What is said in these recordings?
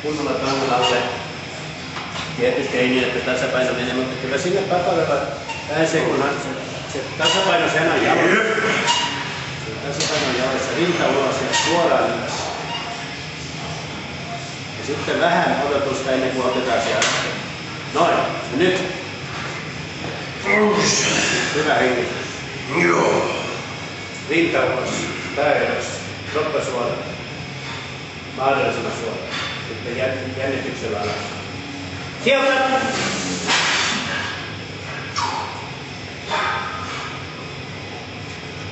kunnolla tangon alle. Tietysti ei niin, että tasapaino menee, mutta kyllä sinne paparella pääsee, kunhan se tasapaino sen on jaloissa. Tasapaino on jaloissa, rinta ulos ja suoraan ylös. Ja sitten vähän odotusta ennen kuin otetaan se askel. Noin, ja nyt. Hyvä hengitys. Rinta ulos, pää ylös, kroppa suoraan. Mahdollisimman suoraan. Sitten jännityksellä alas. Sieltä!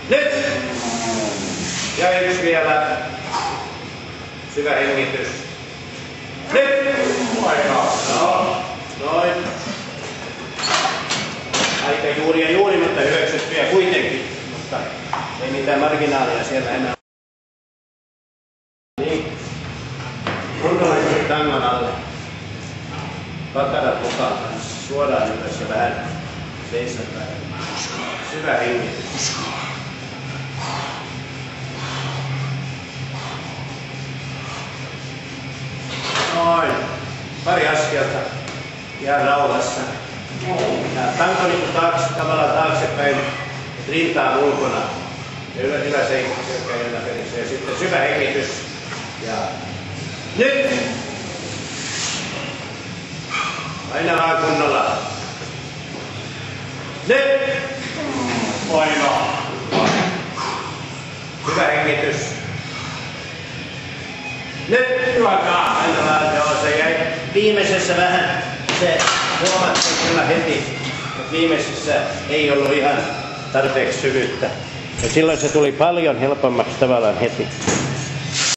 Nyt! Ja yksi vielä. Syvä hengitys. Nyt! No, noin. Aika juuri, mutta hyväksyttyjä kuitenkin. Mutta ei mitään marginaalia siellä enää. Niin. Kunnolla tangon alle. Pakarat mukaan kanssa. Suoraan ylös ja vähän seisotaan. Syvä hengitys. Noin. Pari askelta. Ihan rauhassa. Ja tanko niin tavallaan taaksepäin. Rintaa ulkona. Hyvä selkä ylläperissä. Ja sitten syvä hengitys. Ja nyt! Aina vaan kunnolla. Nyt! Painaa. Hyvä hengitys. Nyt! Aina vaan, joo, se jäi viimeisessä vähän. Se huomattiin kyllä heti, että viimeisessä ei ollut ihan tarpeeksi syvyyttä. Ja silloin se tuli paljon helpommaksi tavallaan heti.